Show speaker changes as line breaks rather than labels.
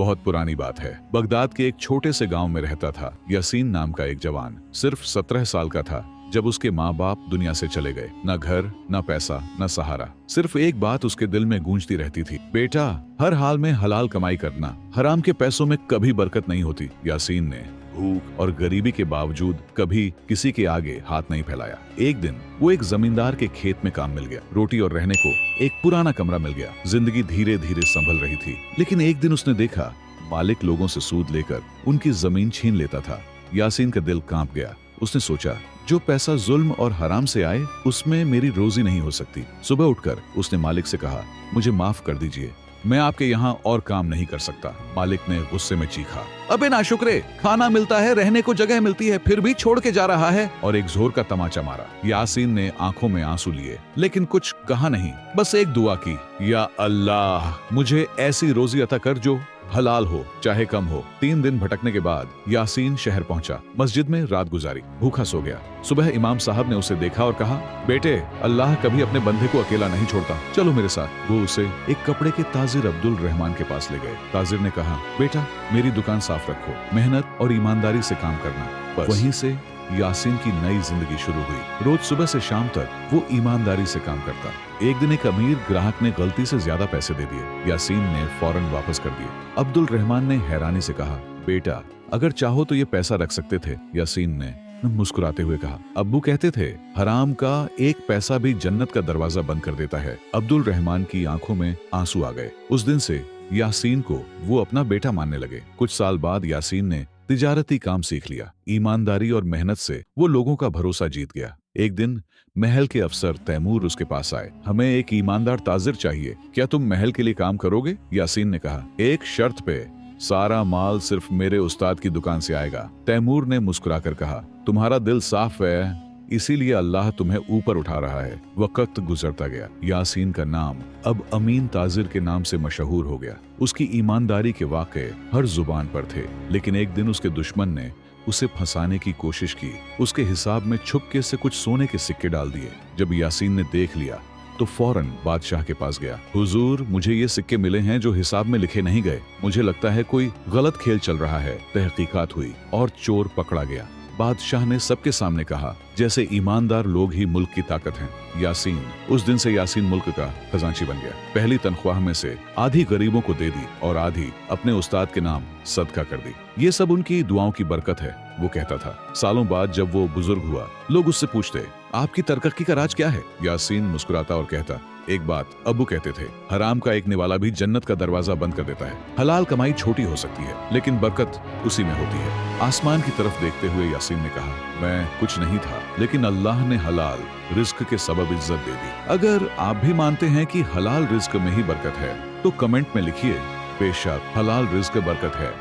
बहुत पुरानी बात है। बगदाद के एक छोटे से गांव में रहता था यासीन नाम का एक जवान। सिर्फ 17 साल का था जब उसके माँ बाप दुनिया से चले गए। न घर, न पैसा, न सहारा। सिर्फ एक बात उसके दिल में गूंजती रहती थी, बेटा हर हाल में हलाल कमाई करना, हराम के पैसों में कभी बरकत नहीं होती। यासीन ने भूख और गरीबी के बावजूद कभी किसी के आगे हाथ नहीं फैलाया। एक दिन वो एक जमींदार के खेत में काम मिल गया। रोटी और रहने को एक पुराना कमरा मिल गया। जिंदगी धीरे धीरे संभल रही थी, लेकिन एक दिन उसने देखा मालिक लोगों से सूद लेकर उनकी जमीन छीन लेता था। यासीन का दिल कांप गया। उसने सोचा, जो पैसा जुल्म और हराम से आए उसमें मेरी रोजी नहीं हो सकती। सुबह उठकर उसने मालिक से कहा, मुझे माफ कर दीजिए, मैं आपके यहाँ और काम नहीं कर सकता। मालिक ने गुस्से में चीखा, अबे नाशुक्रे, खाना मिलता है, रहने को जगह मिलती है, फिर भी छोड़ के जा रहा है, और एक जोर का तमाचा मारा। यासीन ने आंखों में आंसू लिए, लेकिन कुछ कहा नहीं, बस एक दुआ की, या अल्लाह मुझे ऐसी रोजी अता कर जो हलाल हो, चाहे कम हो। 3 दिन भटकने के बाद यासीन शहर पहुंचा। मस्जिद में रात गुजारी, भूखा सो गया। सुबह इमाम साहब ने उसे देखा और कहा, बेटे अल्लाह कभी अपने बंदे को अकेला नहीं छोड़ता, चलो मेरे साथ। वो उसे एक कपड़े के ताजिर अब्दुल रहमान के पास ले गए। ताजिर ने कहा, बेटा मेरी दुकान साफ रखो, मेहनत और ईमानदारी से काम करना। वहीं से यासीन की नई जिंदगी शुरू हुई। रोज सुबह से शाम तक वो ईमानदारी से काम करता। एक दिन एक अमीर ग्राहक ने गलती से ज्यादा पैसे दे दिए। यासीन ने फौरन वापस कर दिए। अब्दुल रहमान ने हैरानी से कहा, बेटा अगर चाहो तो ये पैसा रख सकते थे। यासीन ने मुस्कुराते हुए कहा, अब्बू कहते थे हराम का एक पैसा भी जन्नत का दरवाजा बंद कर देता है। अब्दुल रहमान की आंखों में आंसू आ गए। उस दिन से यासीन को वो अपना बेटा मानने लगे। कुछ साल बाद यासीन ने तिजारती काम सीख लिया। ईमानदारी और मेहनत से वो लोगों का भरोसा जीत गया। एक दिन महल के अफसर तैमूर उसके पास आए। हमें एक ईमानदार ताजिर चाहिए, क्या तुम महल के लिए काम करोगे? यासीन ने कहा, एक शर्त पे, सारा माल सिर्फ मेरे उस्ताद की दुकान से आएगा। तैमूर ने मुस्कुराकर कहा, तुम्हारा दिल साफ है, इसीलिए अल्लाह तुम्हें ऊपर उठा रहा है। वक्त गुजरता गया। यासीन का नाम अब अमीन ताजिर के नाम से मशहूर हो गया। उसकी ईमानदारी के वाक़े हर जुबान पर थे। लेकिन एक दिन उसके दुश्मन ने उसे फंसाने की कोशिश की। उसके हिसाब में छुपके से कुछ सोने के सिक्के डाल दिए। जब यासीन ने देख लिया तो फौरन बादशाह के पास गया। हुजूर, मुझे ये सिक्के मिले हैं जो हिसाब में लिखे नहीं गए। मुझे लगता है कोई गलत खेल चल रहा है। तहकीकात हुई और चोर पकड़ा गया। बादशाह ने सबके सामने कहा, जैसे ईमानदार लोग ही मुल्क की ताकत हैं। यासीन, उस दिन से यासीन मुल्क का खजांची बन गया। पहली तनख्वाह में से आधी गरीबों को दे दी और आधी अपने उस्ताद के नाम सदका कर दी। ये सब उनकी दुआओं की बरकत है, वो कहता था। सालों बाद जब वो बुजुर्ग हुआ, लोग उससे पूछते, आपकी तरक्की का राज क्या है? यासीन मुस्कुराता और कहता, एक बात अब्बू कहते थे, हराम का एक निवाला भी जन्नत का दरवाजा बंद कर देता है। हलाल कमाई छोटी हो सकती है, लेकिन बरकत उसी में होती है। आसमान की तरफ देखते हुए यासीन ने कहा, मैं कुछ नहीं था, लेकिन अल्लाह ने हलाल रिस्क के सबब इज्जत दे दी। अगर आप भी मानते हैं कि हलाल रिस्क में ही बरकत है तो कमेंट में लिखिए, बेशक हलाल रिस्क बरकत है।